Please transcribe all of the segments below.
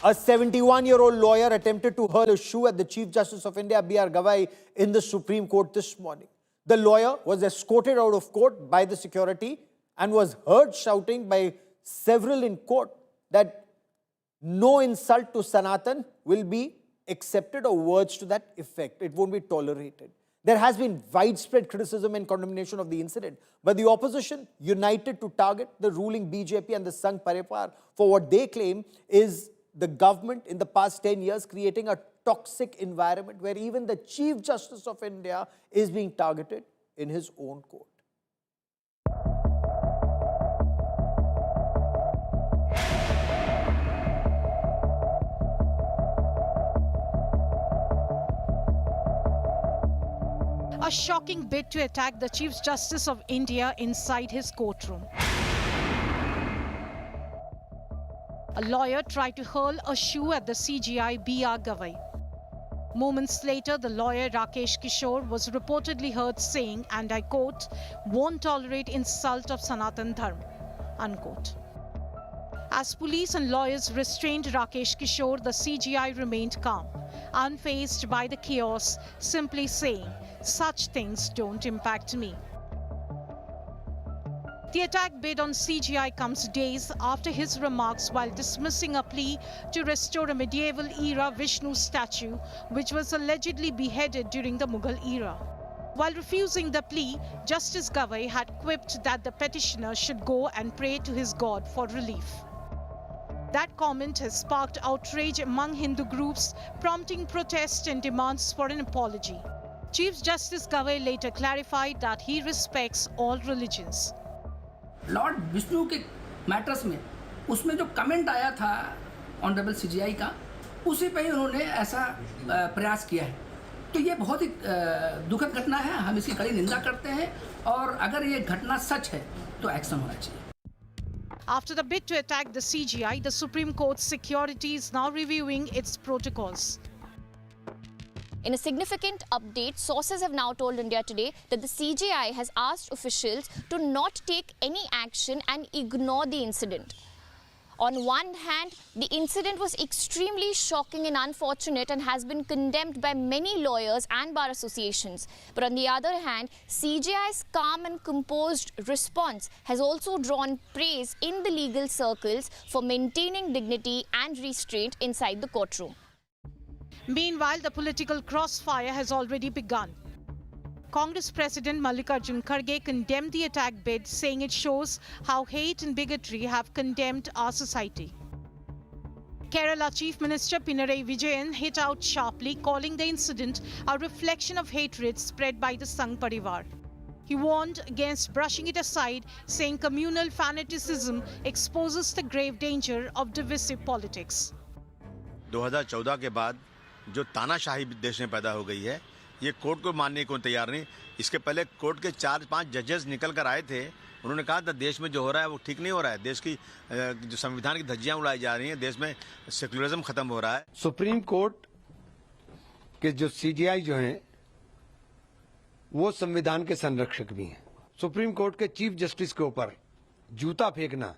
A 71-year-old lawyer attempted to hurl a shoe at the Chief Justice of India, B.R. Gawai, in the Supreme Court this morning. The lawyer was escorted out of court by the security and was heard shouting by several in court that no insult to Sanatan will be accepted, or words to that effect. It won't be tolerated. There has been widespread criticism and condemnation of the incident, but the opposition united to target the ruling BJP and the Sangh Parivar for what they claim is the government in the past 10 years creating a toxic environment where even the Chief Justice of India is being targeted in his own court. A shocking bid to attack the Chief Justice of India inside his courtroom. A lawyer tried to hurl a shoe at the CJI B.R. Gawai. Moments later, the lawyer Rakesh Kishore was reportedly heard saying, and I quote, "won't tolerate insult of Sanatan Dharma," unquote. As police and lawyers restrained Rakesh Kishore, the CJI remained calm, unfazed by the chaos, simply saying, "Such things don't impact me." The attack bid on CJI comes days after his remarks while dismissing a plea to restore a medieval-era Vishnu statue, which was allegedly beheaded during the Mughal era. While refusing the plea, Justice Gawai had quipped that the petitioner should go and pray to his God for relief. That comment has sparked outrage among Hindu groups, prompting protests and demands for an apology. Chief Justice Gawai later clarified that he respects all religions. Lord Vishnu के matters में उसमें जो comment आया था honourable CGI का, उसी पे ही उन्होंने ऐसा प्रयास किया है। तो ये बहुत ही दुखद घटना है, हम इसकी कड़ी निंदा करते हैं और अगर ये घटना सच है तो एक्शन होना चाहिए। After the bid to attack the CJI, the Supreme Court's security is now reviewing its protocols. In a significant update, sources have now told India Today that the CJI has asked officials to not take any action and ignore the incident. On one hand, the incident was extremely shocking and unfortunate and has been condemned by many lawyers and bar associations. But on the other hand, CJI's calm and composed response has also drawn praise in the legal circles for maintaining dignity and restraint inside the courtroom. Meanwhile, the political crossfire has already begun. Congress President Mallikarjun Kharge condemned the attack bid, saying it shows how hate and bigotry have condemned our society. Kerala Chief Minister Pinarayi Vijayan hit out sharply, calling the incident a reflection of hatred spread by the Sangh Parivar. He warned against brushing it aside, saying communal fanaticism exposes the grave danger of divisive politics. 2014 के बाद जो तानाशाही देश में पैदा हो गई है, ये कोर्ट को मानने को तैयार नहीं। इसके पहले कोर्ट के 4-5 जजेस निकल कर आए थे, उन्होंने कहा था देश में जो हो रहा है वो ठीक नहीं हो रहा है, देश की जो संविधान की धज्जियां उड़ाई जा रही हैं, देश में सेकुलरिज्म खत्म हो रहा है। सुप्रीम कोर्ट के जो सीजीआई जो हैं वो संविधान के संरक्षक भी हैं। सुप्रीम कोर्ट के चीफ जस्टिस के ऊपर जूता फेंकना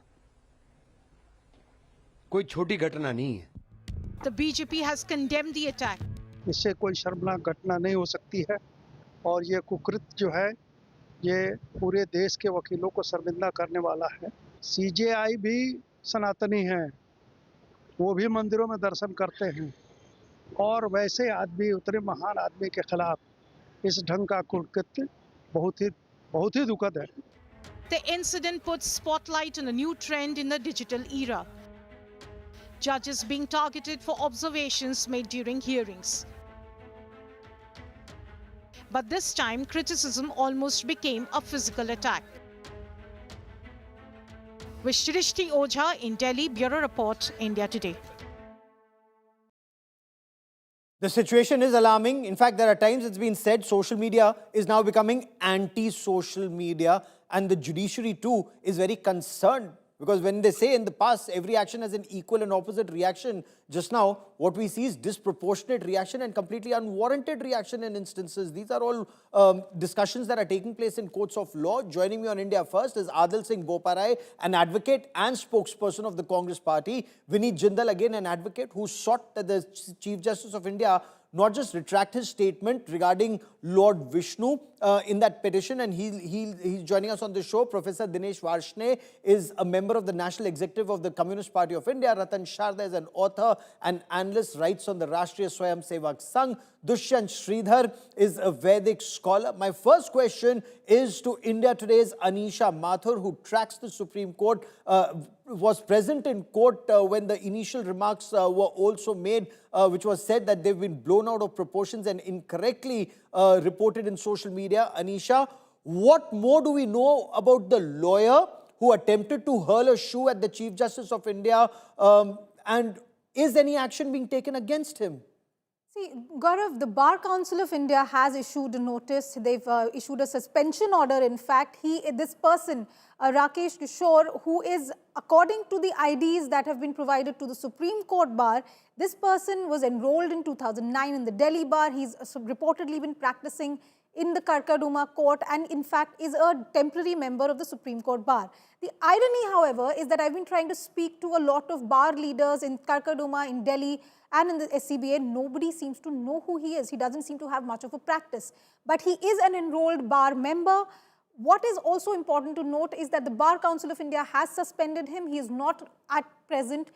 कोई छोटी घटना नहीं है। The BJP has condemned the attack. इससे कोई शर्मनाक घटना नहीं हो सकती है और ये कुकृत्य जो है ये पूरे देश के वकीलों को शर्मिंदा करने वाला है। सीजेआई भी सनातनी हैं, वो भी मंदिरों में दर्शन करते हैं और वैसे आदमी, उतने महान आदमी के खिलाफ इस ढंग का कुकृत्य बहुत ही दुखद है। The incident puts spotlight on a new trend in the digital era. Judges being targeted for observations made during hearings. But this time, criticism almost became a physical attack. With Shrishti Ojha in Delhi, Bureau Report, India Today. The situation is alarming. In fact, there are times it's been said social media is now becoming anti-social media, and the judiciary too is very concerned Because when they say in the past, every action has an equal and opposite reaction, just now, what we see is disproportionate reaction and completely unwarranted reaction in instances. These are all discussions that are taking place in courts of law. Joining me on India First is Adil Singh Boparai, an advocate and spokesperson of the Congress Party. Vineet Jindal, again an advocate, who sought that the Chief Justice of India not just retract his statement regarding Lord Vishnu in that petition, and he's joining us on the show. Professor Dinesh Varshne is a member of the National Executive of the Communist Party of India. Ratan Sharda is an author and analyst, writes on the Rashtriya Swayam Sevak Sangh. Dushyant Sridhar is a Vedic scholar. My first question is to India Today's Anisha Mathur, who tracks the Supreme Court, was present in court when the initial remarks were also made, which was said that they've been blown out of proportions and incorrectly reported in social media. Anisha, what more do we know about the lawyer who attempted to hurl a shoe at the Chief Justice of India, and is any action being taken against him? See, Gaurav, the Bar Council of India has issued a notice. They've issued a suspension order. In fact, this person, Rakesh Kishore, who is, according to the IDs that have been provided to the Supreme Court Bar, this person was enrolled in 2009 in the Delhi Bar. He's reportedly been practicing in the Karkaduma court and in fact is a temporary member of the Supreme Court Bar. The irony, however, is that I've been trying to speak to a lot of bar leaders in Karkaduma, in Delhi, and in the SCBA. Nobody seems to know who he is. He doesn't seem to have much of a practice. But he is an enrolled bar member. What is also important to note is that the Bar Council of India has suspended him. He is not at present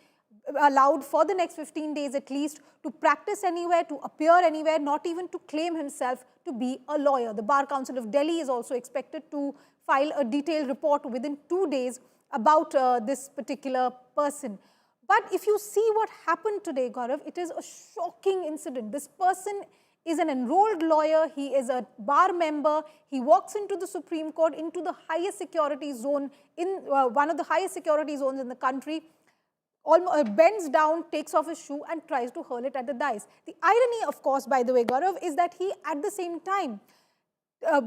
allowed for the next 15 days at least to practice anywhere, to appear anywhere, not even to claim himself to be a lawyer. The Bar Council of Delhi is also expected to file a detailed report within 2 days about this particular person. But if you see what happened today, Gaurav, it is a shocking incident. This person is an enrolled lawyer. He is a bar member. He walks into the Supreme Court, into the highest security zone, in one of the highest security zones in the country, bends down, takes off his shoe and tries to hurl it at the dais. The irony, of course, by the way, Gaurav, is that he, at the same time,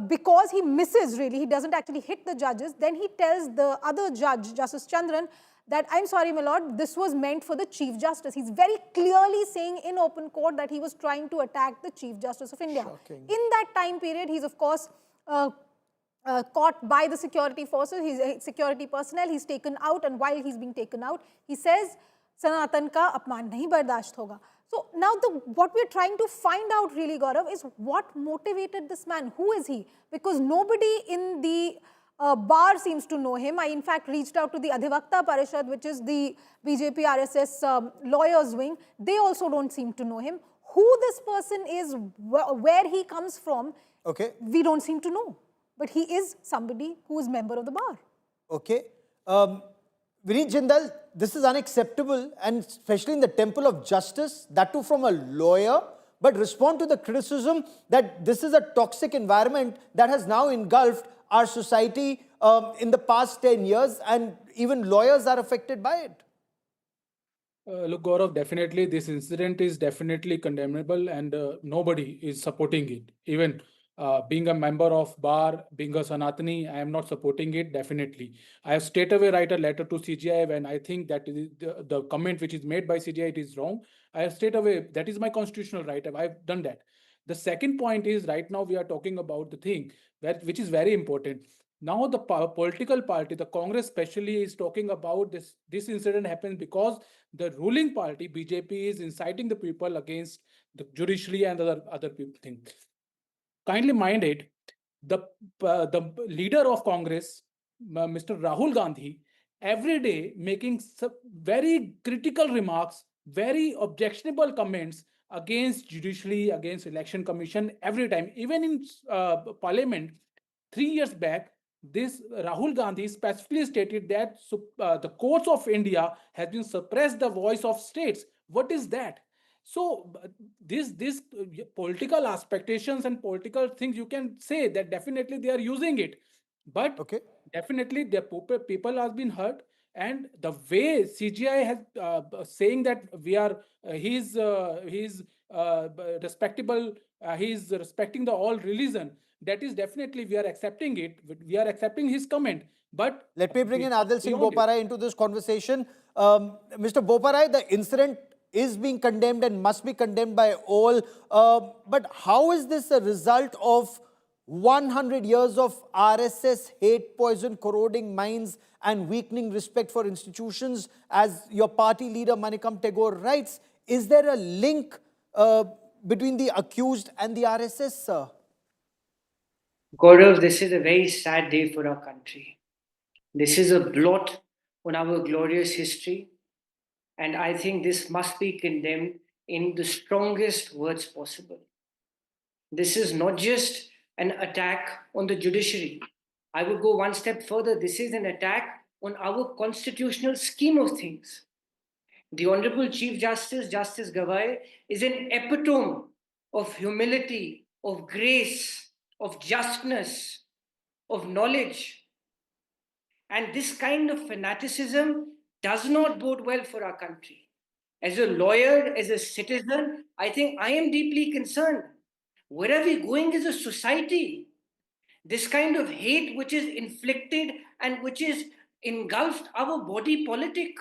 because he misses really, he doesn't actually hit the judges, then he tells the other judge, Justice Chandran, that, I'm sorry, my lord, this was meant for the Chief Justice. He's very clearly saying in open court that he was trying to attack the Chief Justice of India. Shocking. In that time period, he's, of course, caught by the security forces, his security personnel. He's taken out, and while he's being taken out, he says, Sanatan ka apman nahi bardasht hoga. So now what we're trying to find out really, Gaurav, is what motivated this man. Who is he? Because nobody in the bar seems to know him. I, in fact, reached out to the Adhivakta Parishad, which is the BJP RSS lawyers wing. They also don't seem to know him. Who this person is, where he comes from, okay, we don't seem to know. But he is somebody who is member of the bar. Okay. Vineet Jindal, this is unacceptable, and especially in the temple of justice, that too from a lawyer. But respond to the criticism that this is a toxic environment that has now engulfed our society in the past 10 years, and even lawyers are affected by it. Look, Gaurav, definitely this incident is definitely condemnable, and nobody is supporting it. Even being a member of bar, being a Sanatani, I am not supporting it, definitely. I have straight away write a letter to CJI when I think that the comment which is made by CJI, it is wrong. I have straight away, that is my constitutional right, I've done that. The second point is, right now we are talking about the thing which is very important. Now the political party, the Congress especially, is talking about this incident happened because the ruling party, BJP, is inciting the people against the judiciary and other people things. Kindly mind it, the leader of Congress, Mr. Rahul Gandhi, every day making very critical remarks, very objectionable comments against judiciary, against election commission every time. Even in parliament 3 years back, this Rahul Gandhi specifically stated that the courts of India has been suppressed the voice of states. What is that? So this political expectations and political things, you can say that definitely they are using it, but okay, definitely the people have been hurt. And the way CGI has saying that we are he's respectable, he's respecting the all religion, that is definitely we are accepting it. We are accepting his comment. But let me bring in Adil Singh beyond it. Boparai into this conversation. Mr. Boparai, the incident is being condemned and must be condemned by all. But how is this a result of 100 years of RSS hate poison corroding minds and weakening respect for institutions? As your party leader Manikam Tagore writes, is there a link between the accused and the RSS, sir? Gaurav, this is a very sad day for our country. This is a blot on our glorious history, and I think this must be condemned in the strongest words possible. This is not just an attack on the judiciary. I would go one step further. This is an attack on our constitutional scheme of things. The Honorable Chief Justice, Justice Gawai, is an epitome of humility, of grace, of justness, of knowledge. And this kind of fanaticism does not bode well for our country. As a lawyer, as a citizen, I think I am deeply concerned. Where are we going as a society? This kind of hate which is inflicted and which is engulfed our body politic.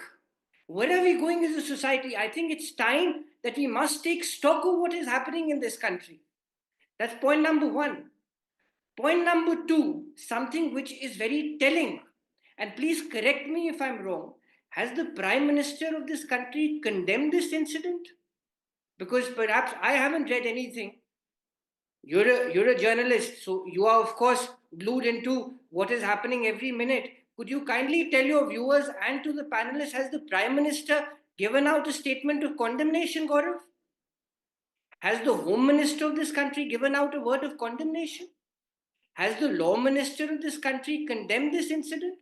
Where are we going as a society? I think it's time that we must take stock of what is happening in this country. That's point number one. Point number two, something which is very telling, and please correct me if I'm wrong. Has the Prime Minister of this country condemned this incident? Because perhaps I haven't read anything. You're a journalist, so you are of course glued into what is happening every minute. Could you kindly tell your viewers and to the panelists, has the Prime Minister given out a statement of condemnation, Gaurav? Has the Home Minister of this country given out a word of condemnation? Has the Law Minister of this country condemned this incident?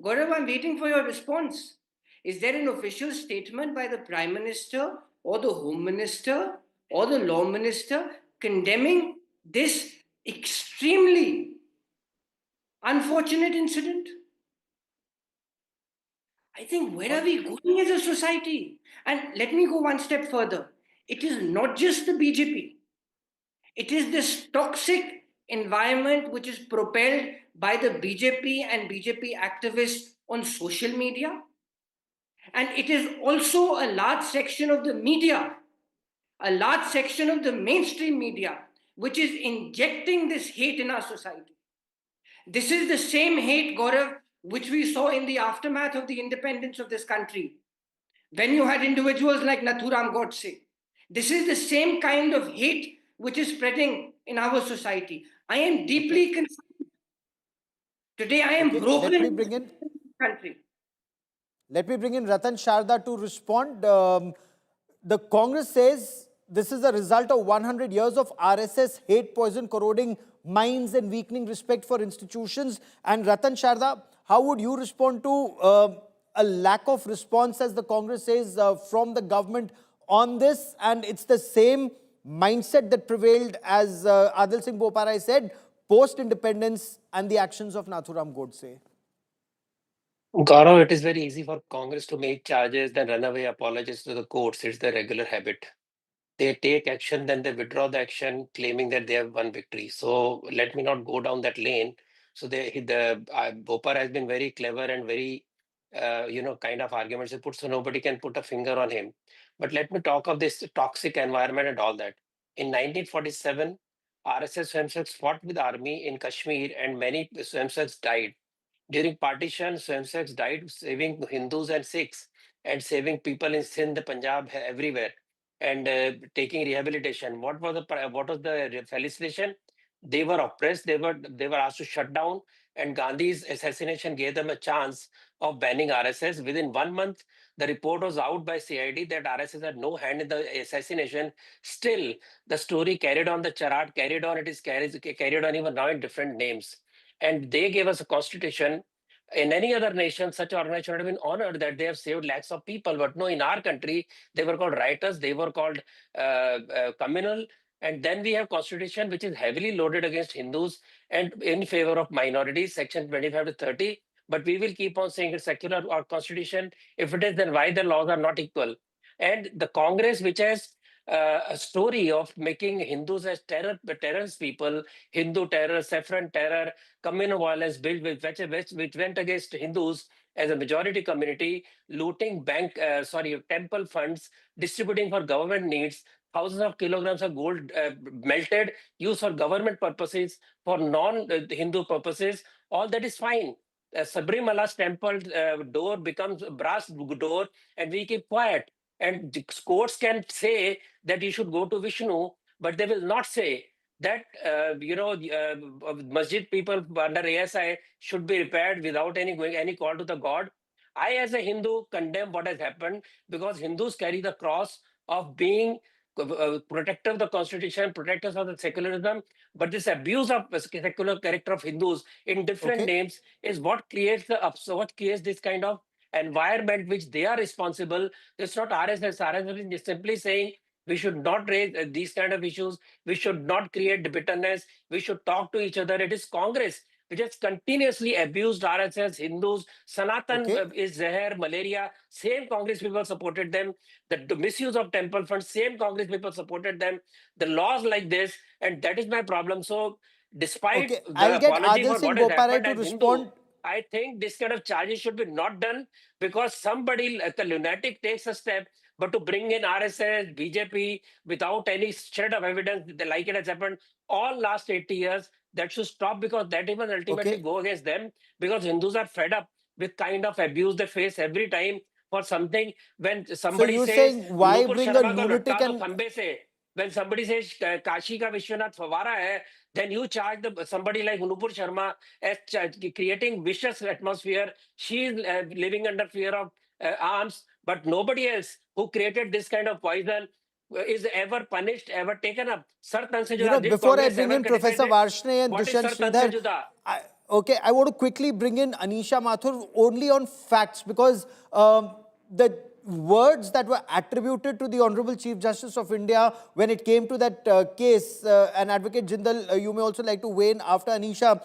Gaurav, I'm waiting for your response. Is there an official statement by the Prime Minister or the Home Minister or the Law Minister condemning this extremely unfortunate incident? I think where are we going as a society? And let me go one step further. It is not just the BJP. It is this toxic environment which is propelled by the BJP and BJP activists on social media. And it is also a large section of the media, a large section of the mainstream media, which is injecting this hate in our society. This is the same hate, Gaurav, which we saw in the aftermath of the independence of this country, when you had individuals like Nathuram Godse. This is the same kind of hate which is spreading in our society. I am deeply concerned. Today I am broken Let me bring in in this country. Let me bring in Ratan Sharda to respond. The Congress says this is a result of 100 years of RSS hate poison corroding minds and weakening respect for institutions. And Ratan Sharda, how would you respond to a lack of response, as the Congress says, from the government on this? And it's the same mindset that prevailed, as Adil Singh Boparai said, post-independence and the actions of Nathuram Godse. Gaurav, it is very easy for Congress to make charges, then run away apologies to the courts. It's their regular habit. They take action, then they withdraw the action, claiming that they have won victory. So let me not go down that lane. So Bopar has been very clever and very, kind of arguments he puts, so nobody can put a finger on him. But let me talk of this toxic environment and all that. In 1947, RSS swamseks fought with army in Kashmir, and many swamseks died. During partition, swamseks died saving Hindus and Sikhs and saving people in Sindh, Punjab, everywhere, and taking rehabilitation. What was the felicitation? They were oppressed. They were asked to shut down, and Gandhi's assassination gave them a chance of banning RSS. Within 1 month, the report was out by CID that RSS had no hand in the assassination. Still, the story carried on. The charade carried on. It is carried on even now in different names. And they gave us a constitution. In any other nation, such organization would have been honored that they have saved lakhs of people. But no, in our country, they were called rioters, they were called communal. And then we have constitution which is heavily loaded against Hindus and in favor of minorities, section 25 to 30. But we will keep on saying it's secular or constitution. If it is, then why the laws are not equal? And the Congress, which has a story of making Hindus as terrorist people, Hindu terror, saffron terror, communal violence built which went against Hindus as a majority community, looting temple funds, distributing for government needs, thousands of kilograms of gold melted, used for government purposes, for non-Hindu purposes. All that is fine. Sabrimala's temple door becomes a brass door, and we keep quiet. And the courts can say that you should go to Vishnu, but they will not say that masjid people under ASI should be repaired without any call to the God. I, as a Hindu, condemn what has happened, because Hindus carry the cross of being protectors of the constitution, protectors of the secularism. But this abuse of secular character of Hindus in different names is what creates this kind of environment which they are responsible. It's not RSS. RSS is simply saying we should not raise these kind of issues. We should not create bitterness. We should talk to each other. It is Congress which has continuously abused RSS, Hindus. Sanatan is Zahar, malaria. Same Congress people supported them. The misuse of temple funds, same Congress people supported them. The laws like this, and that is my problem. So, despite the I'll get apology Adil for Singh what has Boparai happened to as respond. Hindu, I think this kind of charges should be not done, because somebody like a lunatic takes a step, but to bring in RSS, BJP without any shred of evidence, like it has happened all last 80 years, that should stop, because that even ultimately go against them, because Hindus are fed up with kind of abuse they face every time for something. When somebody you're says, saying why Nupur bring a Sharma ko lunatic latka do and khambe se, when somebody says Kashi ka Vishwanath Fawara hai, then you charge somebody like Nupur Sharma as creating vicious atmosphere. She is living under fear of arms, but nobody else who created this kind of poison is ever punished, ever taken up. Sir Tan se juda, did before I Congress bring ever in Professor criticized it? Varshney and What is Dushyant Sir Tan se Sridhar, juda? I want to quickly bring in Anisha Mathur only on facts, because the words that were attributed to the Honorable Chief Justice of India when it came to that case, and Advocate Jindal, you may also like to weigh in after Anisha,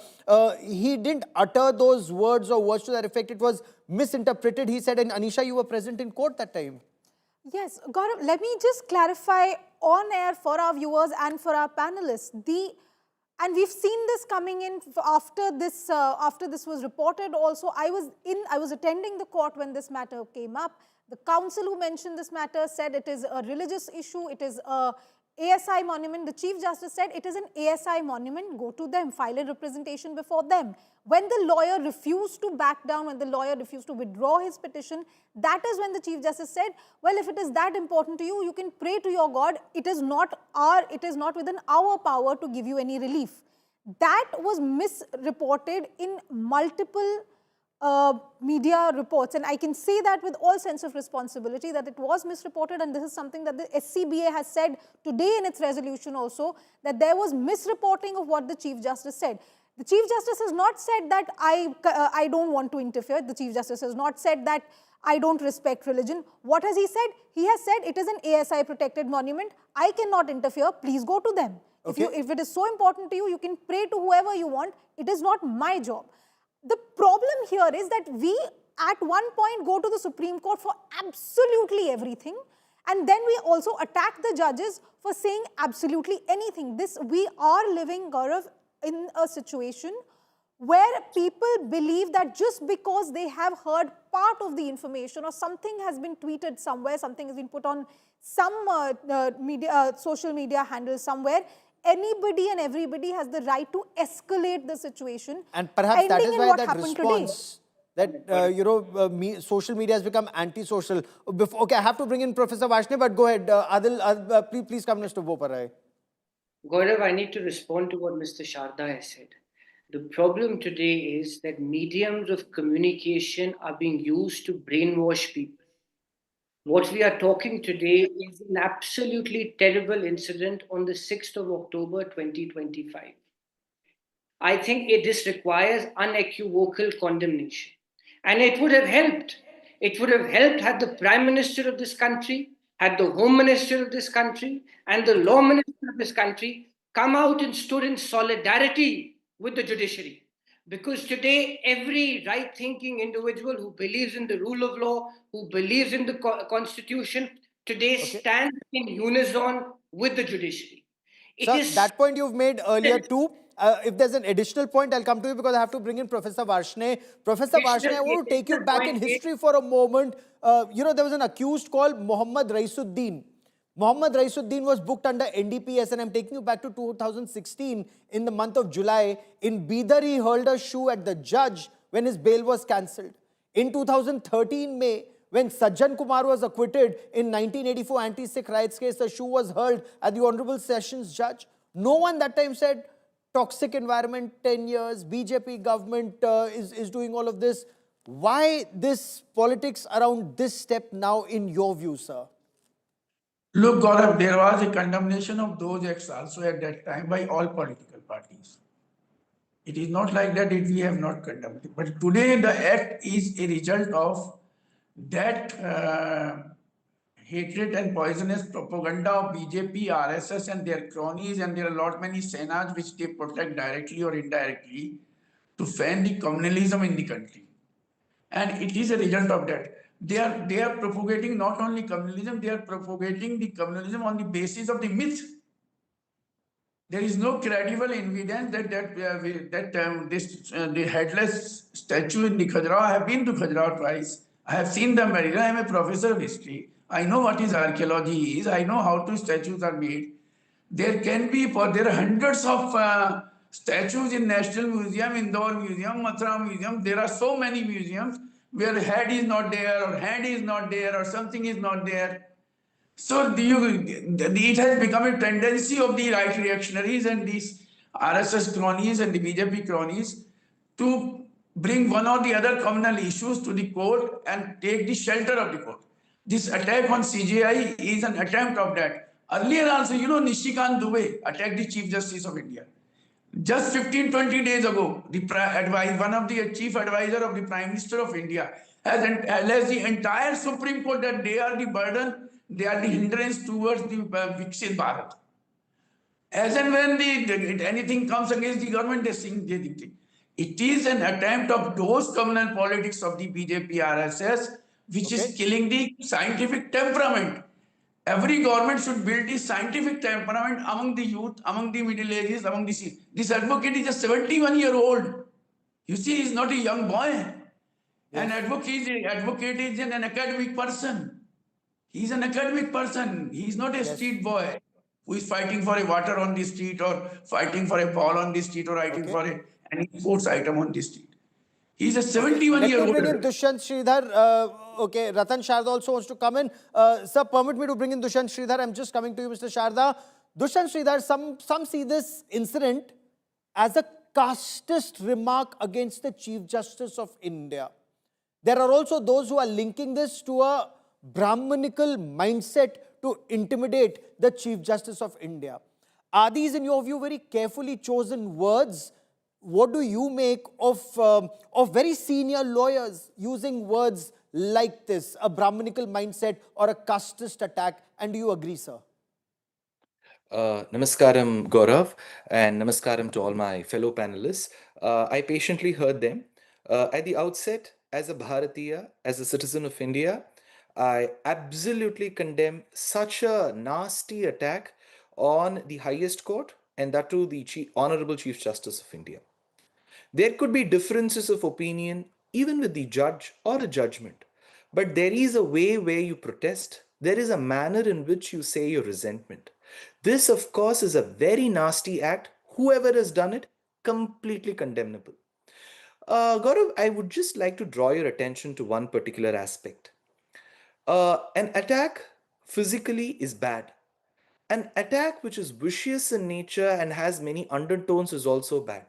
he didn't utter those words or words to that effect. It was misinterpreted, he said, and Anisha, you were present in court that time. Yes, Gaurav, let me just clarify on air for our viewers and for our panelists. And we've seen this coming in after this was reported. Also, I was attending the court when this matter came up. The counsel who mentioned this matter said it is a religious issue. It is a ASI monument. The Chief Justice said it is an ASI monument. Go to them, file a representation before them. When the lawyer refused to back down, when the lawyer refused to withdraw his petition, that is when the Chief Justice said, well, if it is that important to you, you can pray to your God. It is not within our power to give you any relief. That was misreported in multiple media reports, and I can say that with all sense of responsibility that it was misreported, and this is something that the SCBA has said today in its resolution also, that there was misreporting of what the Chief Justice said. The Chief Justice has not said that I don't want to interfere. The Chief Justice has not said that I don't respect religion. What has he said? He has said it is an ASI protected monument. I cannot interfere. Please go to them. If it is so important to you, you can pray to whoever you want. It is not my job. The problem here is that we at one point go to the Supreme Court for absolutely everything, and then we also attack the judges for saying absolutely anything. We are living, Gaurav, in a situation where people believe that just because they have heard part of the information or something has been tweeted somewhere, something has been put on some social media handle somewhere, anybody and everybody has the right to escalate the situation. And perhaps that is why that response, that social media has become anti-social. Okay, I have to bring in Professor Varshney, but go ahead. Adil, please come, Mr. Boparai. Gaurav, I need to respond to what Mr. Sharda has said. The problem today is that mediums of communication are being used to brainwash people. What we are talking today is an absolutely terrible incident on the 6th of October 2025. I think this requires unequivocal condemnation. And it would have helped. It would have helped had the Prime Minister of this country, had the Home Minister of this country, and the Law Minister of this country come out and stood in solidarity with the judiciary. Because today, every right-thinking individual who believes in the rule of law, who believes in the Constitution, today Okay. stands in unison with the judiciary. It Sir, is that point you've made earlier too. If there's an additional point, I'll come to you because I have to bring in Professor Varshney. Professor Yes, Varshney, I the want to take you additional back in point is- history for a moment. There was an accused called Mohammad Raisuddin. Mohammad Raisuddin was booked under NDPS, and I'm taking you back to 2016 in the month of July. In Bidar, he hurled a shoe at the judge when his bail was cancelled. In 2013 May, when Sajjan Kumar was acquitted in 1984 anti-Sikh riots case, the shoe was hurled at the Honorable Sessions Judge. No one that time said, toxic environment, 10 years, BJP government is doing all of this. Why this politics around this step now in your view, sir? Look, Gaurav, there was a condemnation of those acts also at that time by all political parties. It is not like that we have not condemned it. But today the act is a result of that hatred and poisonous propaganda of BJP, RSS and their cronies, and there are a lot many senas which they protect directly or indirectly to fan the communalism in the country. And it is a result of that. They are propagating not only communalism, they are propagating the communalism on the basis of the myth. There is no credible evidence that the headless statue in the Khajuraho. I have been to Khajuraho twice. I have seen them very well. I am a professor of history. I know what is archaeology is. I know how statues are made. There are hundreds of statues in National Museum, Indore Museum, Mathura Museum. There are so many museums where head is not there, or hand is not there, or something is not there. So it has become a tendency of the right reactionaries and these RSS cronies and the BJP cronies to bring one or the other communal issues to the court and take the shelter of the court. This attack on CJI is an attempt of that. Earlier also, Nishikant Dubey attacked the Chief Justice of India. Just 15-20 days ago, one of the chief advisor of the Prime Minister of India has alleged the entire Supreme Court that they are the burden, they are the hindrance towards the Viksit Bharat. As and when anything comes against the government, they sing the thing. It is an attempt of those communal politics of the BJP RSS, which is killing the scientific temperament. Every government should build the scientific temperament among the youth, among the middle ages, among the... This advocate is a 71-year-old. You see, he's not a young boy. Yes. An advocate is an academic person. He's an academic person. He's not a street boy who is fighting for a water on the street or fighting for a ball on the street or fighting for any sports item on the street. He's a 71-year-old. Let me bring in Dushyant Sridhar. Ratan Sharda also wants to come in. Sir, permit me to bring in Dushyant Sridhar. I'm just coming to you, Mr. Sharda. Dushyant Sridhar, some see this incident as a casteist remark against the Chief Justice of India. There are also those who are linking this to a Brahmanical mindset to intimidate the Chief Justice of India. Are these, in your view, very carefully chosen words? What do you make of very senior lawyers using words like this, a Brahmanical mindset or a casteist attack? And do you agree, sir? Namaskaram, Gaurav, and namaskaram to all my fellow panelists. I patiently heard them. At the outset, as a Bharatiya, as a citizen of India, I absolutely condemn such a nasty attack on the highest court, and that too the Honorable Chief Justice of India. There could be differences of opinion even with the judge or a judgment, but there is a way where you protest. There is a manner in which you say your resentment. This, of course, is a very nasty act. Whoever has done it, completely condemnable. Gaurav, I would just like to draw your attention to one particular aspect. An attack physically is bad. An attack which is vicious in nature and has many undertones is also bad.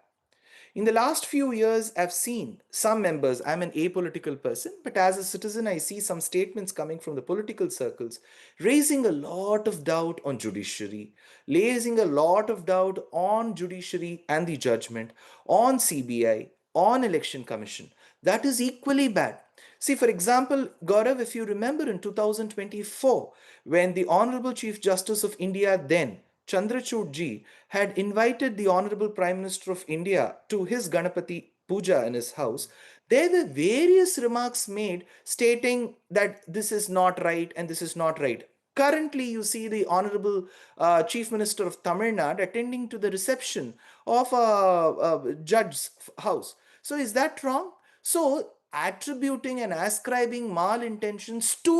In the last few years, I've seen some members, I'm an apolitical person, but as a citizen, I see some statements coming from the political circles, raising a lot of doubt on judiciary, raising a lot of doubt on judiciary and the judgment, on CBI, on Election Commission. That is equally bad. See, for example, Gaurav, if you remember in 2024, when the Honorable Chief Justice of India then, Chandrachud ji, had invited the Honorable Prime Minister of India to his Ganapati Puja in his house, there were various remarks made stating that this is not right and this is not right. Currently, you see the Honorable Chief Minister of Tamil Nadu attending to the reception of a judge's house. So is that wrong? So attributing and ascribing malintentions to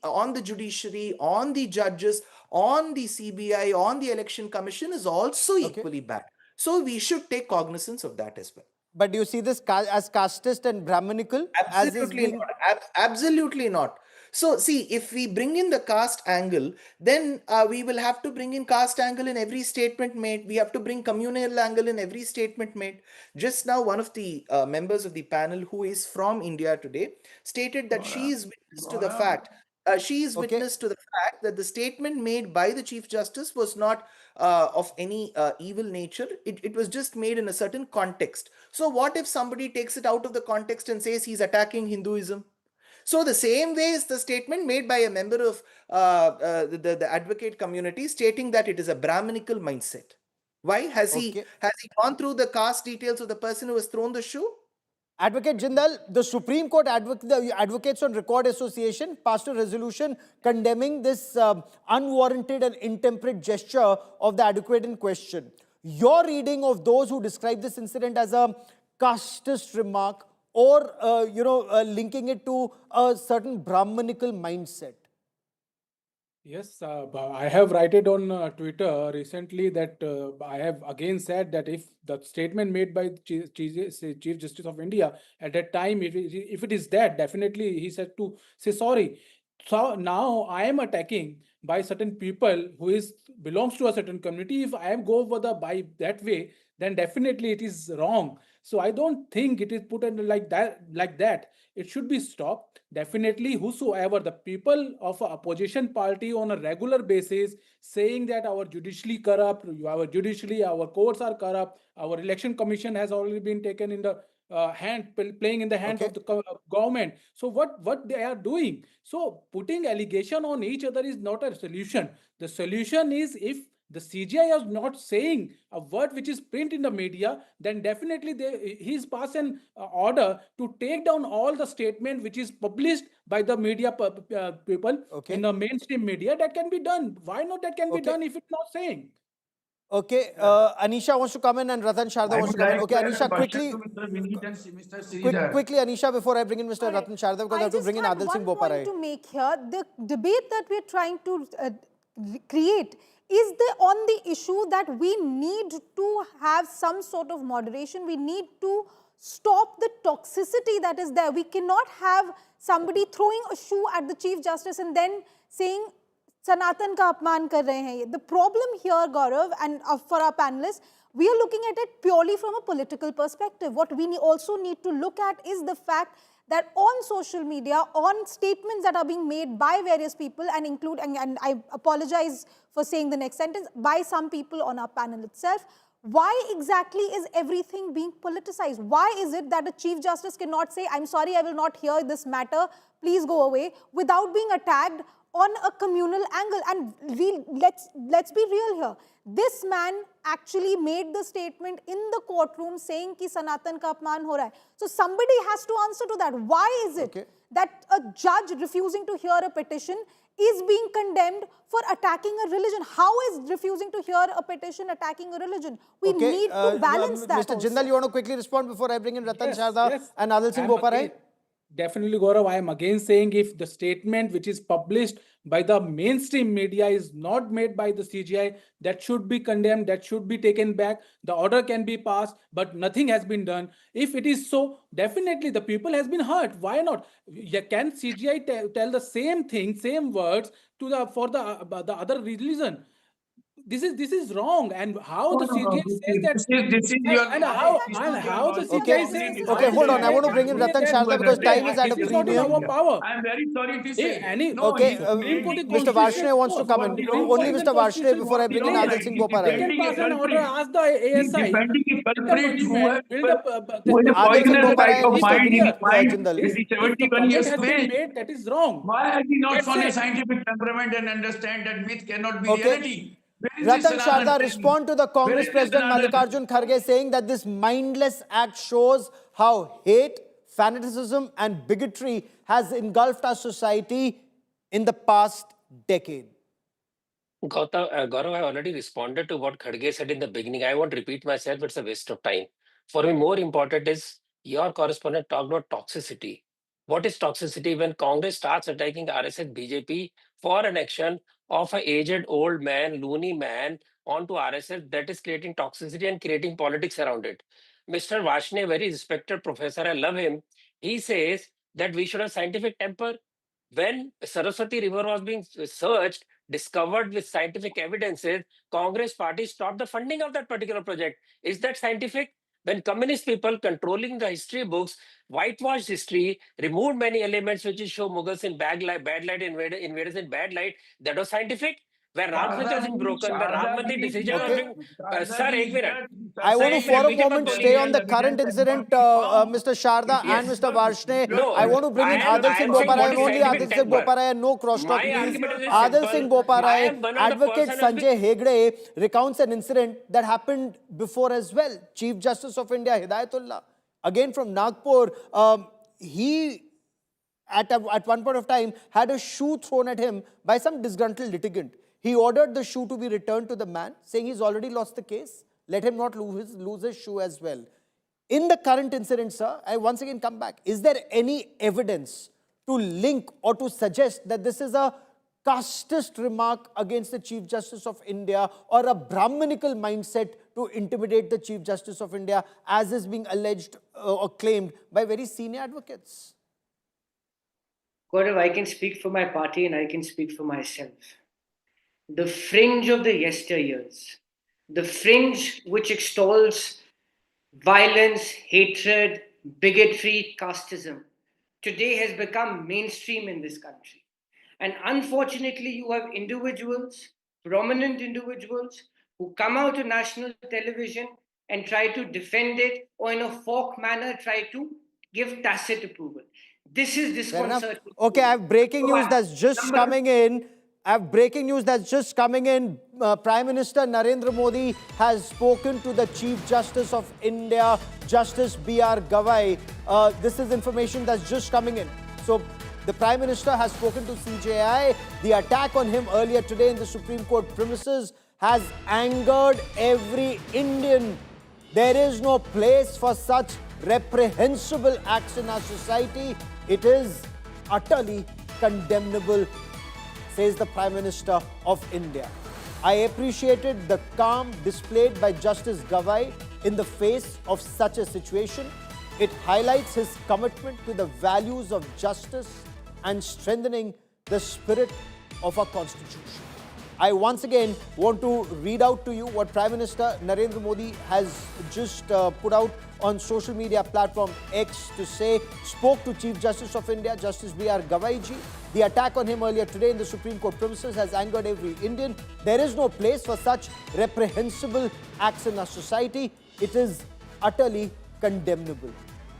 on the judiciary, on the judges, on the CBI, on the Election Commission is also equally bad. So we should take cognizance of that as well. But do you see this as casteist and Brahminical? Absolutely not. Absolutely not. So see, if we bring in the caste angle, then we will have to bring in caste angle in every statement made. We have to bring communal angle in every statement made. Just now, one of the members of the panel who is from India today stated that she is witness to the fact. Witness to the fact that the statement made by the Chief Justice was not of any evil nature. It was just made in a certain context. So what if somebody takes it out of the context and says he's attacking Hinduism? So the same way is the statement made by a member of the advocate community stating that it is a Brahminical mindset. Why? Has he gone through the caste details of the person who has thrown the shoe? Advocate Jindal, the Supreme Court the Advocates on Record Association passed a resolution condemning this unwarranted and intemperate gesture of the advocate in question. Your reading of those who describe this incident as a casteist remark or, linking it to a certain Brahminical mindset? Yes, I have written on Twitter recently that I have again said that if the statement made by the Chief Justice of India at that time, if it is that, definitely he said to say sorry. So now I am attacking by certain people who belongs to a certain community. If I am go by that way, then definitely it is wrong. So I don't think it is put in like that. It should be stopped. Definitely, whosoever the people of an opposition party on a regular basis saying that our judiciary corrupt, our courts are corrupt, our election commission has already been taken in the playing in the hands of the government. So what they are doing? So putting allegation on each other is not a solution. The solution is if the CJI is not saying a word which is print in the media, then definitely he's passed an order to take down all the statement which is published by the media people in the mainstream media. That can be done. Why not that can be done if it's not saying? Okay, Anisha wants to come in and Ratan Sharda wants to come in. Okay, Anisha, quickly, Anisha, before I bring in Mr. Ratan Sharda, because I have to bring in Adil Singh Boparai. I just had one point to make here. The debate that we're trying to create is on the issue that we need to have some sort of moderation. We need to stop the toxicity that is there. We cannot have somebody throwing a shoe at the Chief Justice and then saying, Sanatan ka apman kar rahe hain. The problem here, Gaurav, and for our panelists, we are looking at it purely from a political perspective. What we also need to look at is the fact that on social media, on statements that are being made by various people and I apologize for saying the next sentence, by some people on our panel itself, why exactly is everything being politicized? Why is it that a Chief Justice cannot say, I'm sorry, I will not hear this matter, please go away, without being attacked on a communal angle? And let's be real here. This man actually made the statement in the courtroom saying ki Sanatan ka apman ho raha hai. So somebody has to answer to that. Why is it that a judge refusing to hear a petition is being condemned for attacking a religion? How is refusing to hear a petition attacking a religion? We need to balance that. Mr. Jindal, you want to quickly respond before I bring in Ratan Sharda and Adil Singh Boparai? Definitely, Gaurav. I am again saying if the statement which is published by the mainstream media is not made by the CJI, that should be condemned, that should be taken back. The order can be passed, but nothing has been done. If it is so, definitely the people has been hurt. Why not? Can CJI tell the same thing, same words to for the other religion? This is wrong, and how the CJI says that, this is your and how the CJI says. Okay, hold on. I want to bring in Ratan Sharda because time is at a premium. I am very sorry to say. Okay, Mr. Varshney wants to come in. Only Mr. Varshney before I bring in Adil Singh Boparai. They can pass an order, ask the ASI. Defending a culprit who has Adil poisonous Singh type of mind in his mind Jindal. is 71 years of age. That is wrong. Why has he not shown a scientific temperament and understand that myth cannot be reality? Ratan Sharda, respond to the Congress President Mallikarjun Kharge saying that this mindless act shows how hate, fanaticism and bigotry has engulfed our society in the past decade. Gaurav, I already responded to what Khadge said in the beginning. I won't repeat myself. It's a waste of time. For me, more important is your correspondent talked about toxicity. What is toxicity? When Congress starts attacking RSS BJP for an action of an aged old man, loony man onto RSS, that is creating toxicity and creating politics around it. Mr. Vashne, very respected professor, I love him. He says that we should have scientific temper. When Saraswati River was being searched, discovered with scientific evidences, Congress party stopped the funding of that particular project. Is that scientific? When communist people controlling the history books, whitewashed history, removed many elements which show Mughals in bad light, invaders in bad light, that was scientific. Where Ram Mandir has been broken, where Ram Mandir decision was being... Sir, एक minute. I want to Sir, for a एक minute, moment stay on the current incident, Mr. Sharda and Mr. Varshne. No, I want to bring in Adil Singh saying what Boparai, is only scientific Adil Singh temper. Boparai, no cross talk My please. argument is Adil simple. Singh I Boparai, am one of the Advocate person who's Sanjay Hegde recounts an incident that happened before as well. Chief Justice of India, Hidayatullah, again from Nagpur, he at one point of time had a shoe thrown at him by some disgruntled litigant. He ordered the shoe to be returned to the man, saying he's already lost the case. Let him not lose his shoe as well. In the current incident, sir, I once again come back. Is there any evidence to link or to suggest that this is a casteist remark against the Chief Justice of India or a Brahminical mindset to intimidate the Chief Justice of India, as is being alleged or claimed by very senior advocates? Gaurav, I can speak for my party and I can speak for myself. The fringe of the yesteryears, the fringe which extols violence, hatred, bigotry, casteism, today has become mainstream in this country. And unfortunately, you have individuals, prominent individuals, who come out to national television and try to defend it, or in a folk manner try to give tacit approval. This is disconcerting. Okay, I have breaking news that's just coming in. Prime Minister Narendra Modi has spoken to the Chief Justice of India, Justice B.R. Gawai. This is information that's just coming in. So, the Prime Minister has spoken to CJI. The attack on him earlier today in the Supreme Court premises has angered every Indian. There is no place for such reprehensible acts in our society. It is utterly condemnable, says the Prime Minister of India. I appreciated the calm displayed by Justice Gawai in the face of such a situation. It highlights his commitment to the values of justice and strengthening the spirit of our Constitution. I once again want to read out to you what Prime Minister Narendra Modi has just put out on social media platform X to say, spoke to Chief Justice of India, Justice B.R. Gawai ji. The attack on him earlier today in the Supreme Court premises has angered every Indian. There is no place for such reprehensible acts in our society. It is utterly condemnable.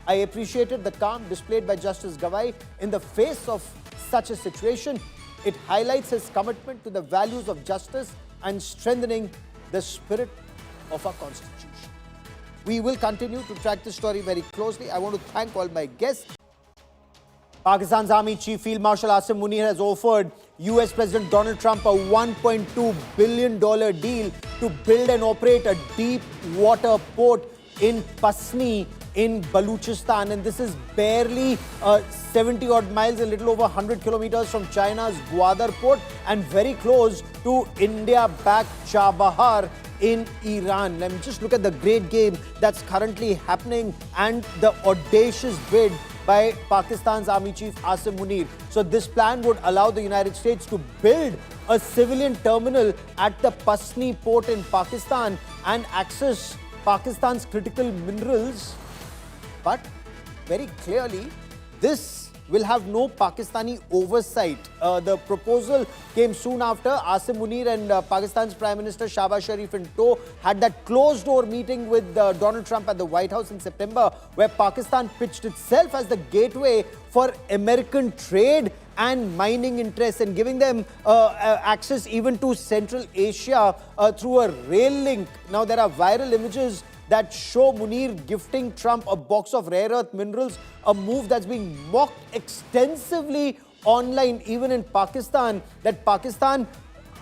I appreciated the calm displayed by Justice Gawai in the face of such a situation. It highlights his commitment to the values of justice and strengthening the spirit of our Constitution. We will continue to track this story very closely. I want to thank all my guests. Pakistan's Army Chief Field Marshal Asim Munir has offered US President Donald Trump a $1.2 billion deal to build and operate a deep water port in Pasni in Baluchistan, and this is barely 70 odd miles, a little over 100 kilometers from China's Gwadar port and very close to India-backed Chabahar in Iran. Let me just look at the great game that's currently happening and the audacious bid by Pakistan's Army Chief Asim Munir. So this plan would allow the United States to build a civilian terminal at the Pasni port in Pakistan and access Pakistan's critical minerals. But very clearly, this will have no Pakistani oversight. The proposal came soon after Asim Munir and Pakistan's Prime Minister Shahbaz Sharif in tow had that closed-door meeting with Donald Trump at the White House in September, where Pakistan pitched itself as the gateway for American trade and mining interests and giving them access even to Central Asia through a rail link. Now, there are viral images that show Munir gifting Trump a box of rare earth minerals, a move that's being mocked extensively online, even in Pakistan, that Pakistan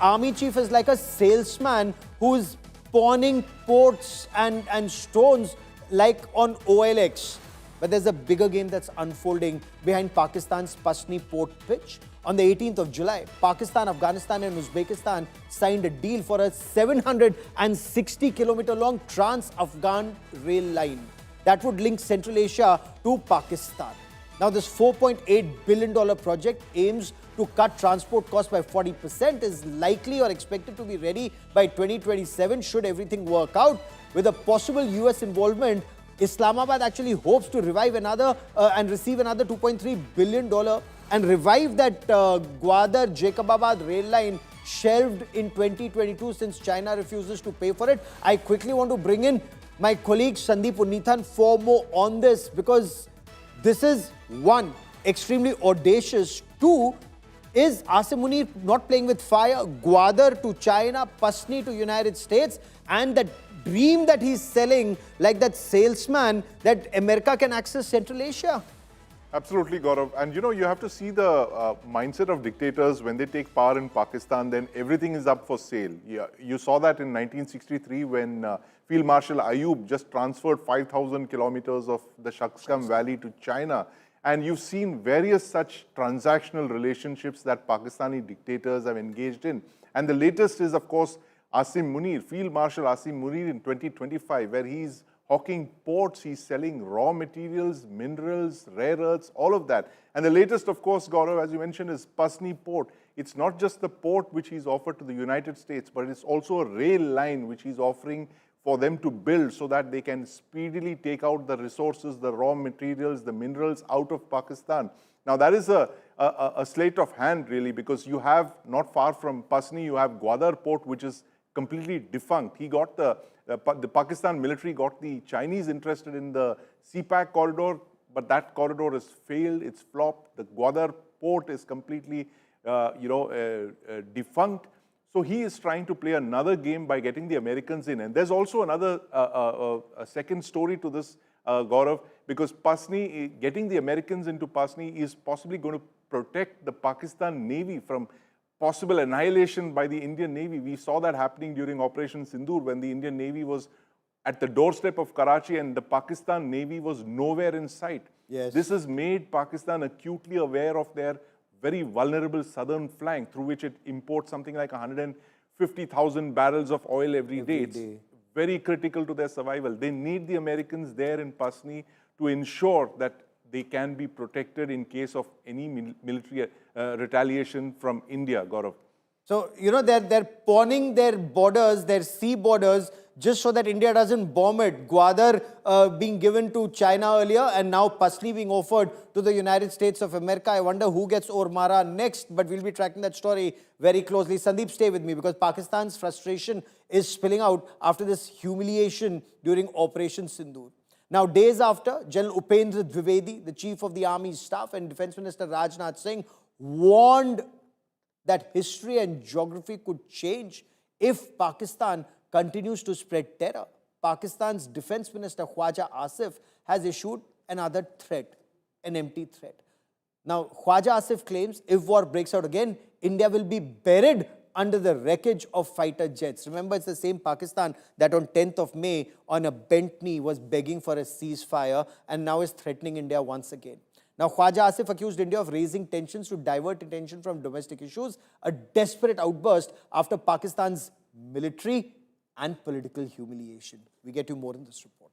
army chief is like a salesman who's pawning ports and stones like on OLX. But there's a bigger game that's unfolding behind Pakistan's Pasni port pitch. On the 18th of July, Pakistan, Afghanistan and Uzbekistan signed a deal for a 760-kilometer long trans-Afghan rail line that would link Central Asia to Pakistan. Now, this $4.8 billion project aims to cut transport costs by 40%, is likely or expected to be ready by 2027 should everything work out. With a possible US involvement, Islamabad actually hopes to revive another and receive another $2.3 billion and revive that Gwadar Jacobabad rail line shelved in 2022 since China refuses to pay for it. I quickly want to bring in my colleague Sandeep Unnithan for more on this, because this is one, extremely audacious. Two, is Asim Munir not playing with fire? Gwadar to China, Pasni to United States, and that dream that he's selling like that salesman that America can access Central Asia. Absolutely, Gaurav. And you have to see the mindset of dictators. When they take power in Pakistan, then everything is up for sale. You saw that in 1963 when Field Marshal Ayub just transferred 5,000 kilometers of the Shaksgam Valley to China. And you've seen various such transactional relationships that Pakistani dictators have engaged in. And the latest is, of course, Asim Munir, Field Marshal Asim Munir in 2025, where he's hawking ports, he's selling raw materials, minerals, rare earths, all of that. And the latest, of course, Gaurav, as you mentioned, is Pasni port. It's not just the port which he's offered to the United States, but it's also a rail line which he's offering for them to build so that they can speedily take out the resources, the raw materials, the minerals out of Pakistan. Now, that is a sleight of hand, really, because you have, not far from Pasni, you have Gwadar port, which is completely defunct. He got the Pakistan military got the Chinese interested in the CPAC corridor, but that corridor has failed, it's flopped. The Gwadar port is completely, defunct. So he is trying to play another game by getting the Americans in. And there's also another a second story to this, Gaurav, because Pasni, getting the Americans into Pasni is possibly going to protect the Pakistan Navy from possible annihilation by the Indian Navy. We saw that happening during Operation Sindoor when the Indian Navy was at the doorstep of Karachi and the Pakistan Navy was nowhere in sight. Yes. This has made Pakistan acutely aware of their very vulnerable southern flank through which it imports something like 150,000 barrels of oil every day. It's very critical to their survival. They need the Americans there in Pasni to ensure that they can be protected in case of any military retaliation from India, Gaurav. So, they're pawning their borders, their sea borders, just so that India doesn't bomb it. Gwadar being given to China earlier, and now Pasni being offered to the United States of America. I wonder who gets Ormara next, but we'll be tracking that story very closely. Sandeep, stay with me, because Pakistan's frustration is spilling out after this humiliation during Operation Sindoor. Now, days after, General Upendra Dwivedi, the Chief of the Army Staff, and Defence Minister Rajnath Singh warned that history and geography could change if Pakistan continues to spread terror. Pakistan's Defence Minister Khwaja Asif has issued another threat, an empty threat. Now, Khwaja Asif claims if war breaks out again, India will be buried under the wreckage of fighter jets. Remember, it's the same Pakistan that on 10th of May, on a bent knee, was begging for a ceasefire and now is threatening India once again. Now, Khwaja Asif accused India of raising tensions to divert attention from domestic issues, a desperate outburst after Pakistan's military and political humiliation. We get you more in this report.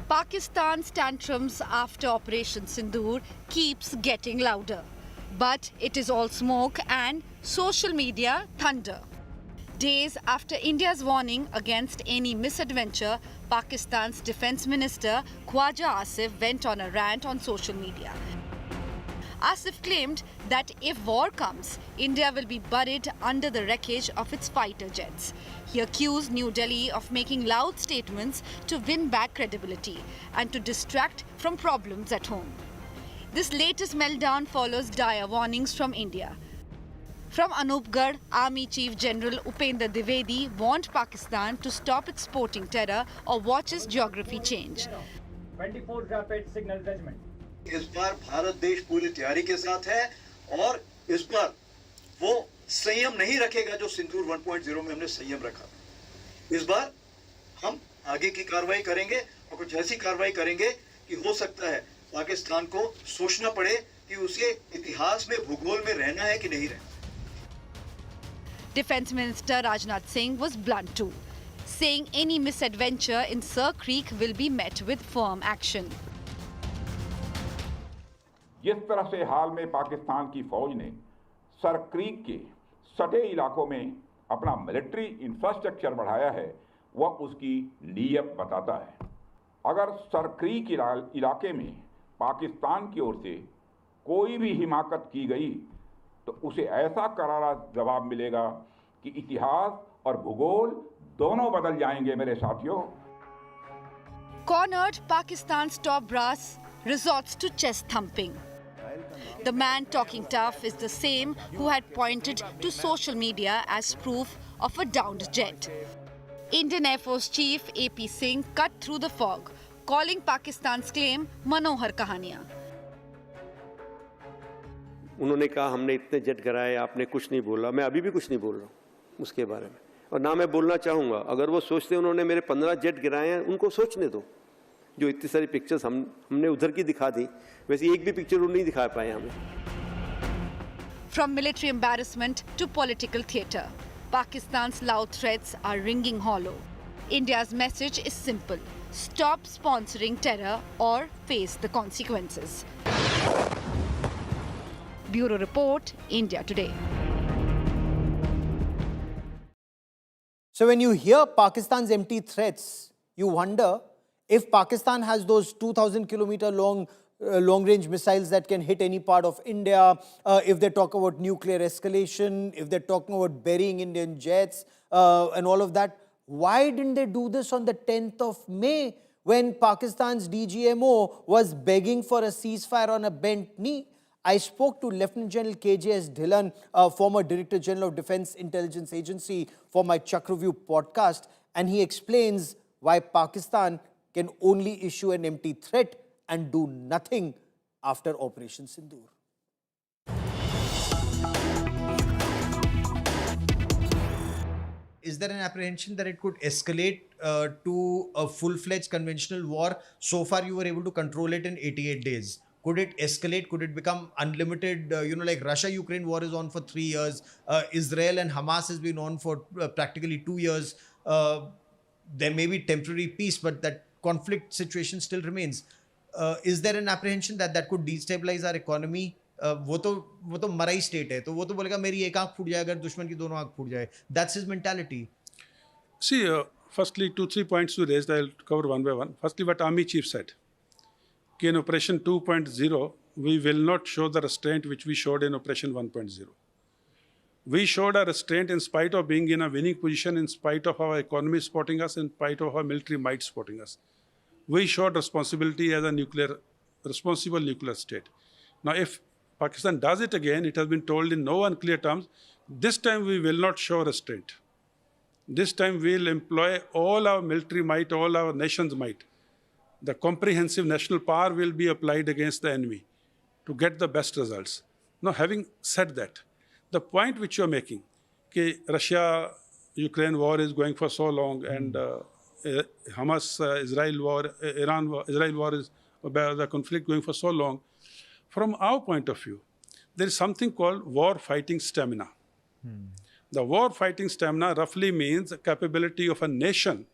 Pakistan's tantrums after Operation Sindoor keeps getting louder. But it is all smoke and social media thunder. Days after India's warning against any misadventure, Pakistan's Defence Minister Khwaja Asif went on a rant on social media. Asif claimed that if war comes, India will be buried under the wreckage of its fighter jets. He accused New Delhi of making loud statements to win back credibility and to distract from problems at home. This latest meltdown follows dire warnings from India. From Anupgarh, Army Chief General Upendra Dwivedi warned Pakistan to stop exporting terror or watch its geography change. 24 rapid signal regiment. इस बार भारत देश पूरी तैयारी के साथ है और इस बार वो संयम नहीं रखेगा जो सिंदूर 1.0 में हमने संयम रखा। इस बार हम आगे की कार्रवाई करेंगे और कुछ ऐसी कार्रवाई करेंगे कि हो सकता है पाकिस्तान को सोचना पड़े कि उसके इतिहास में भूगोल में रहना है कि नहीं रहना। Defence Minister Rajnath Singh was blunt too, saying any misadventure in Sir Creek will be met with firm action. जिस तरह से हाल में पाकिस्तान की फौज ने सर क्रीक के सटे इलाकों में अपना मिलिट्री इंफ्रास्ट्रक्चर बढ़ाया है, वह उसकी नीयत बताता है। अगर सर क्रीक इलाके में पाकिस्तान की ओर से कोई भी हिमाकत की गई तो उसे ऐसा करारा जवाब मिलेगा कि इतिहास और भूगोल दोनों बदल जाएंगे मेरे साथियों। Cornered, Pakistan's top brass resorts to chest thumping. The man talking tough is the same who had pointed to social media as proof of a downed jet. Indian Air Force Chief AP Singh cut through the fog, calling Pakistan's claim Manohar Kahaniyan. उन्होंने कहा हमने इतने jet गिराए, आपने कुछ नहीं बोला। मैं अभी भी कुछ नहीं बोल रहा हूँ उसके बारे में, और ना मैं बोलना चाहूँगा। अगर वो सोचते उन्होंने मेरे 15 जेट गिराए हैं, उनको सोचने दो। जो इतनी सारी पिक्चर्स हमने उधर की दिखा दी, वैसे एक भी पिक्चर वो नहीं दिखा पाए हमें। From military embarrassment to political theatre, Pakistan's loud threats are ringing hollow. India's message is simple: stop sponsoring terror or face the consequences. Bureau Report, India Today. So when you hear Pakistan's empty threats, you wonder if Pakistan has those 2,000-kilometer long-range missiles that can hit any part of India, if they talk about nuclear escalation, if they're talking about burying Indian jets and all of that, why didn't they do this on the 10th of May when Pakistan's DGMO was begging for a ceasefire on a bent knee? I spoke to Lieutenant General KJS Dhillon, former Director General of Defence Intelligence Agency, for my Chak Review podcast, and he explains why Pakistan can only issue an empty threat and do nothing after Operation Sindoor. Is there an apprehension that it could escalate to a full-fledged conventional war? So far, you were able to control it in 88 days. Could it escalate? Could it become unlimited? Like Russia-Ukraine war is on for 3 years. Israel and Hamas has been on for practically 2 years. There may be temporary peace, but that conflict situation still remains. Is there an apprehension that that could destabilize our economy? वो तो मरा ही state है, तो वो तो बोलेगा मेरी एक आंख फूट जाए अगर दुश्मन की दोनों आंख फूट जाए. That's his mentality. See, firstly, 2-3 points you raised, I'll cover one by one. Firstly, what Army Chief said. In Operation 2.0, we will not show the restraint which we showed in Operation 1.0. We showed a restraint in spite of being in a winning position, in spite of our economy supporting us, in spite of our military might supporting us. We showed responsibility as a responsible nuclear state. Now, if Pakistan does it again, it has been told in no unclear terms, this time we will not show restraint. This time we will employ all our military might, all our nation's might. The comprehensive national power will be applied against the enemy to get the best results. Now, having said that, the point which you're making, that Russia-Ukraine war is going for so long, and Hamas-Israel war, Iran-Israel war is the conflict going for so long. From our point of view, there is something called war-fighting stamina. The war-fighting stamina roughly means the capability of a nation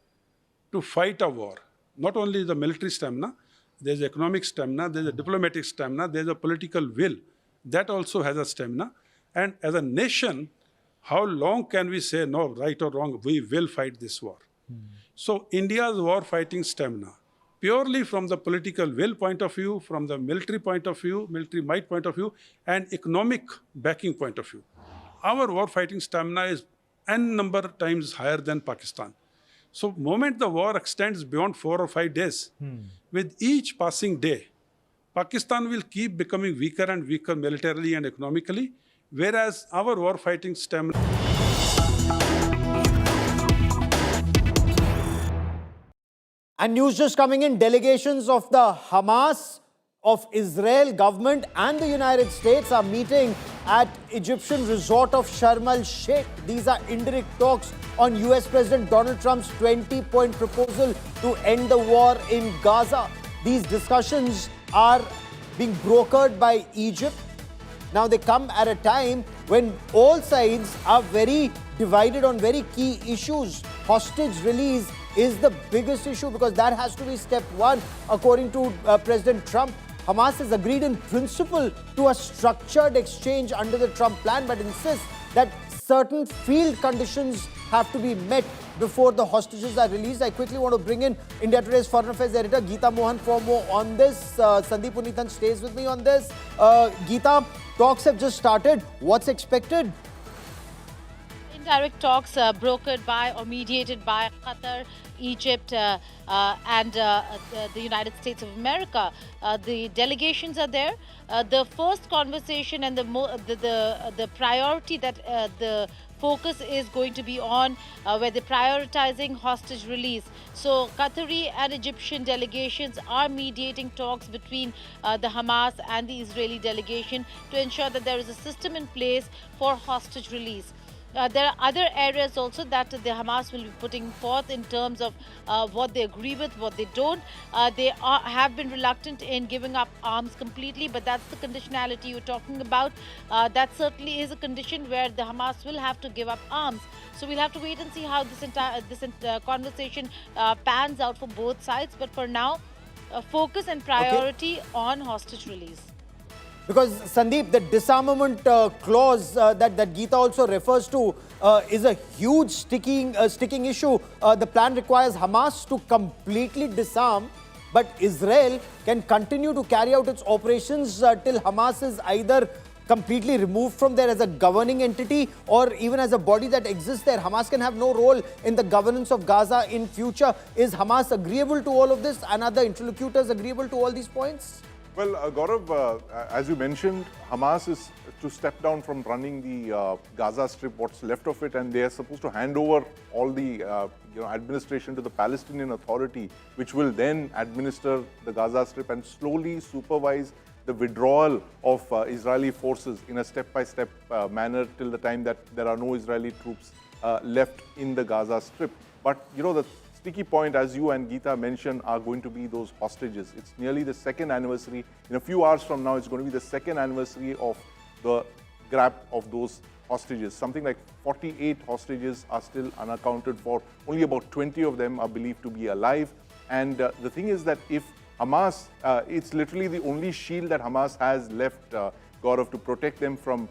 to fight a war. Not only the military stamina, there's economic stamina, there's a diplomatic stamina, there's a political will. That also has a stamina. And as a nation, how long can we say, no, right or wrong, we will fight this war? So India's war-fighting stamina, purely from the political will point of view, from the military point of view, military might point of view, and economic backing point of view, our war-fighting stamina is n number of times higher than Pakistan. So moment the war extends beyond 4 or 5 days, with each passing day, Pakistan will keep becoming weaker and weaker militarily and economically, Whereas our war fighting stamina. And news just coming in, delegations of the Hamas, of Israel government and the United States are meeting at Egyptian resort of Sharm el-Sheikh. These are indirect talks on US President Donald Trump's 20-point proposal to end the war in Gaza. These discussions are being brokered by Egypt. Now they come at a time when all sides are very divided on very key issues. Hostage release is the biggest issue because that has to be step one according to President Trump. Hamas has agreed in principle to a structured exchange under the Trump plan but insists that certain field conditions have to be met before the hostages are released. I quickly want to bring in India Today's Foreign Affairs editor Geeta Mohan for more on this. Sandeep Punithan stays with me on this. Geeta, talks have just started. What's expected? Indirect talks brokered by or mediated by Qatar, Egypt and the United States of America. The delegations are there. The first conversation and the priority that the focus is going to be on where they're prioritizing hostage release. So Qatari and Egyptian delegations are mediating talks between the Hamas and the Israeli delegation to ensure that there is a system in place for hostage release. There are other areas also that the Hamas will be putting forth in terms of what they agree with, what they don't. They have been reluctant in giving up arms completely, but that's the conditionality you're talking about. That certainly is a condition where the Hamas will have to give up arms. So we'll have to wait and see how this conversation pans out for both sides. But for now, focus and priority on hostage release. Because Sandeep, the disarmament clause that Geeta also refers to is a huge sticking issue. The plan requires Hamas to completely disarm, but Israel can continue to carry out its operations till Hamas is either completely removed from there as a governing entity or even as a body that exists there. Hamas can have no role in the governance of Gaza in future. Is Hamas agreeable to all of this and are the interlocutors agreeable to all these points? Well, Gaurav, as you mentioned, Hamas is to step down from running the Gaza Strip, what's left of it, and they are supposed to hand over all the administration to the Palestinian Authority, which will then administer the Gaza Strip and slowly supervise the withdrawal of Israeli forces in a step-by-step manner till the time that there are no Israeli troops left in the Gaza Strip. But, the sticky point, as you and Geeta mentioned, are going to be those hostages. It's nearly the second anniversary. In a few hours from now, it's going to be the second anniversary of the grab of those hostages. Something like 48 hostages are still unaccounted for. Only about 20 of them are believed to be alive. And the thing is that if Hamas, it's literally the only shield that Hamas has left, Gaurav, to protect them from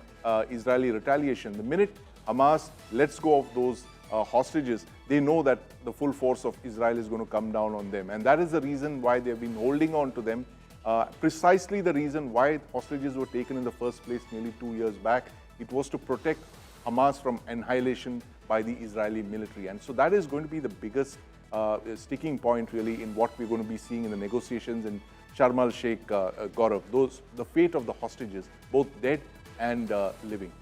Israeli retaliation. The minute Hamas lets go of those hostages, they know that the full force of Israel is going to come down on them. And that is the reason why they've been holding on to them. Precisely the reason why hostages were taken in the first place nearly 2 years back. It was to protect Hamas from annihilation by the Israeli military. And so that is going to be the biggest sticking point really in what we're going to be seeing in the negotiations in Sharm el-Sheikh, Gaurav. The fate of the hostages, both dead and living.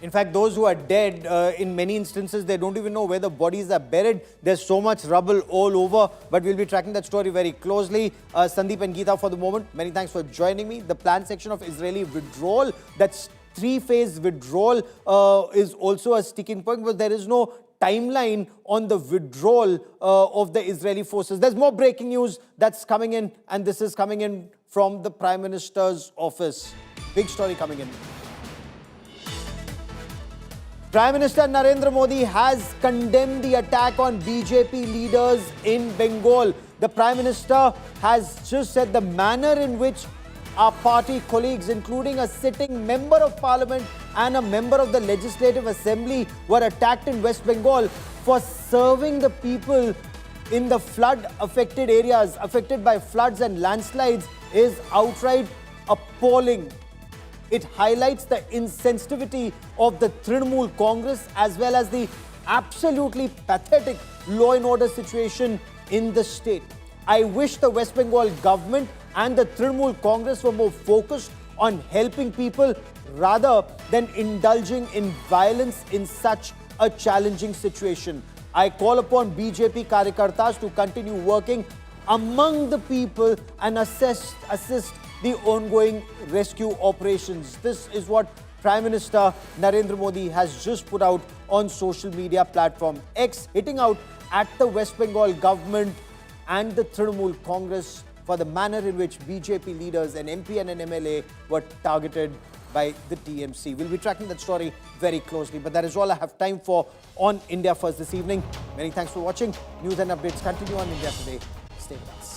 In fact, those who are dead, in many instances, they don't even know where the bodies are buried. There's so much rubble all over, but we'll be tracking that story very closely. Sandeep and Geeta, for the moment, many thanks for joining me. The plan section of Israeli withdrawal, that's three-phase withdrawal, is also a sticking point because there is no timeline on the withdrawal of the Israeli forces. There's more breaking news that's coming in, and this is coming in from the Prime Minister's office. Big story coming in. Prime Minister Narendra Modi has condemned the attack on BJP leaders in Bengal. The Prime Minister has just said the manner in which our party colleagues, including a sitting member of parliament and a member of the Legislative Assembly, were attacked in West Bengal for serving the people in the flood-affected areas, affected by floods and landslides, is outright appalling. It highlights the insensitivity of the Trinamool Congress as well as the absolutely pathetic law and order situation in the state. I wish the West Bengal government and the Trinamool Congress were more focused on helping people rather than indulging in violence in such a challenging situation. I call upon BJP Karyakartas to continue working among the people and assist the ongoing rescue operations. This is what Prime Minister Narendra Modi has just put out on social media platform X, hitting out at the West Bengal government and the Trinamool Congress for the manner in which BJP leaders, an MP and an MLA, were targeted by the TMC. We'll be tracking that story very closely, but that is all I have time for on India First this evening. Many thanks for watching. News and updates continue on India Today. Stay with us.